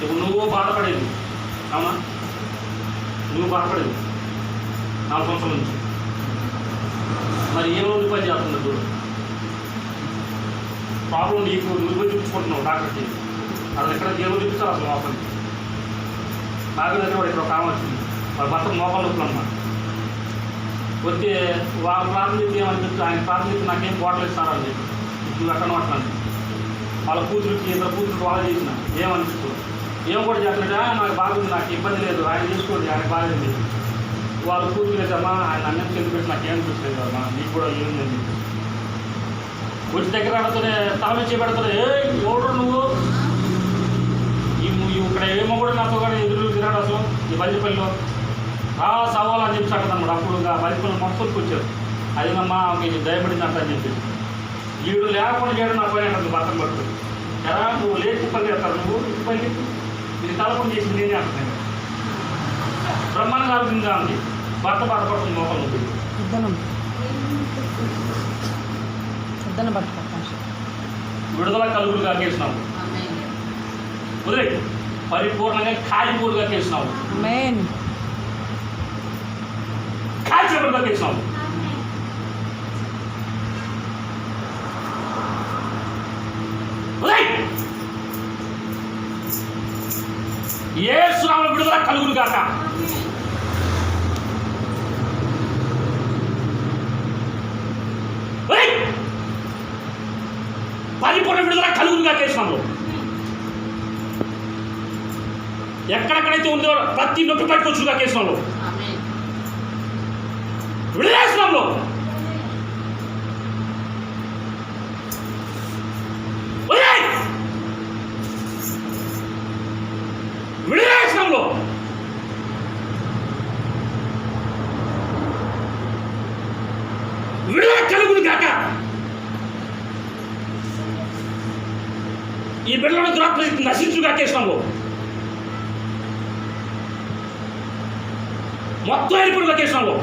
ఇప్పుడు నువ్వు బాధపడేది అవునా, నువ్వు బాధపడేది 4 సంవత్సరాల నుంచి, మరి ఏ రోజు పని చేస్తుంది చూడు. ప్రాబ్లం నీకు నువ్వు చూపించుకుంటున్నావు డాక్టర్కి, అది ఎక్కడ దేవుడు చూపించాలి అసలు లోపలికి. నాకు దగ్గర వాడు ఇక్కడ ఒక ఆమె వచ్చింది, వాళ్ళ భర్త మోకాలు నొప్పులు అన్నమాట. వచ్చి వాళ్ళ ప్రార్థన చెప్పి ఏమనిపిస్తుంది, ఆయన ప్రార్థన చెప్పి నాకేం బాటలు ఇస్తారని చెప్పి నువ్వు ఎక్కడ మాట్లాడి వాళ్ళ కూతురికి 2 కూతురికి వాళ్ళ చేసిన ఏమనిపిస్తుంది, ఏం కూడా చేస్తున్నట్టు నాకు బాగుంది, నాకు ఇబ్బంది లేదు, ఆయన చేసుకోండి, ఆయన బాగుంది. వాళ్ళ కూతురు లేదమ్మా, ఆయన అన్నం చెంది పెట్టి నాకు ఏమనిపించలేదు అమ్మా, నీకు కూడా ఏముందని వచ్చి దగ్గర ఆడుతూనే తల చేపెడుతున్నా, ఎవడు నువ్వు ఇక్కడ ఏమో కూడా నాతో కూడా ఎదురు తిరాడు అసలు ఈ బల్లిపల్లిలో సవాలు అని చెప్పి అన్నమాట. అప్పుడు ఇంకా బల్లిపల్లి మొత్తంకి వచ్చారు, అదేనమ్మా ఆమెకి దయపడిందంట అని చెప్పి. వీడు లేకుండా చేయడం నా పని అంటుంది భర్తను పట్టుకుని. ఎలా నువ్వు లేచి పని చేస్తారు, నువ్వు ఇంటి పని ఇది తలపని చేసింది నేనే అంటున్నాను. బ్రహ్మాండంగా ఆరోగ్యంగా ఉంది, భర్త బాధపడుతుంది మోకాలు నొప్పి. విడుదల కలుగులుగా కేసినావు, వదిలే పరిపూర్ణంగా కాలిపూరుగా కేసినావు, కాల్చినప్పుడుగా కేసినావు. యేసు నామములో విడుదల కలుగును గాక. పరిపూర్ణ విడుదల కలుగును గాక యేసు నామములో. ఎక్కడెక్కడైతే ఉందో ప్రతి నొప్పి పట్టుకొచ్చుగా యేసు నామములో. విడుదల యేసు నామములో. విడుదల విడుదల కలుగును గాక. ఈ బిడ్డలను దురాత్మ నశించుగా కేసులో మొత్తం వెళ్ళిపోడుగా కేసులో.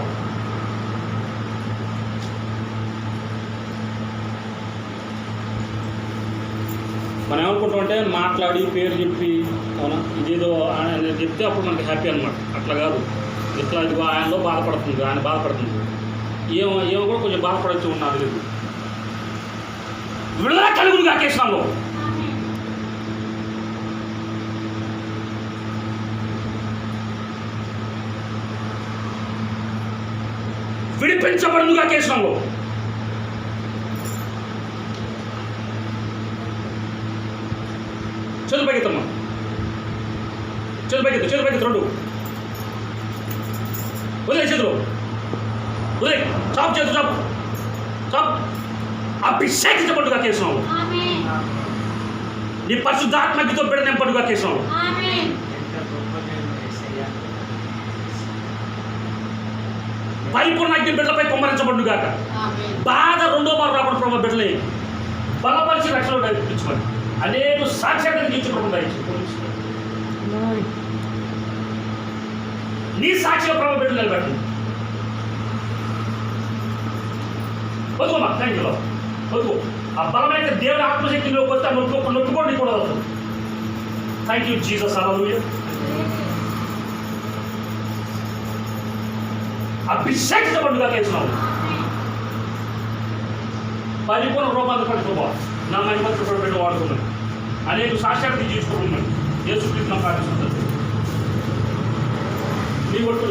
మనం ఏమనుకుంటామంటే మాట్లాడి పేరు చెప్పి అవునా ఇదేదో ఆయన చెప్తే అప్పుడు మనకి హ్యాపీ అనమాట. అట్లా కాదు, ఇట్లా ఇదిగో ఆయనలో బాధపడుతుంది, ఆయన బాధపడుతుంది, ఏమో కూడా కొంచెం బాధపడచ్చు ఉన్నది లేదు. విడుదల కలుగునుగా కేసులో. విడిపించబడునుగా కేసులో. చేతులు పైకెత్తమ్మా, చేతులు పైకెత్తు, చేతులు పైకెత్తు, 2 వదిలే చేతులు, వదిలే చాపు, చేతులు చాపు, చాపు. అభిషేకించబడుగా కేసులో. నీ పరిశుద్ధాత్మతో బిడ్డ నింపడుగా కేసులో. పరిపూర్ణ అగ్ని బిడ్డలపై కుమ్మరించబడుగాక. బాధ 2వ మారు రాకుండా ప్రభావ బిడ్డలే బలపరిచి రక్షణ నడిపించుకోండి. అనేక సాక్ష్యాన్ని తీర్చుకోకుండా నీ సాక్షిగా ప్రభావ బిడ్డలు నిలబెట్టండి. వదుకోమా, థ్యాంక్ యూ, వదుకో. ఆ బలమైన దేవుని ఆత్మశక్తిలోకి వస్తే నొప్పుకోండి కూడా వస్తుంది. Thank you Jesus. హల్లెలూయా. అభిషేకించబడుగా కేసున్నావు. పరిపూర్ణ రూపాంతరపడి ప్రభావ నా మహిమతో పెట్టి వాడుకున్నాను. అనేక సాక్ష్యాన్ని తీర్చుకుంటున్నాను. యేసు క్రీస్తు నామములో ప్రార్థిస్తున్నాను. నీ కొట్టు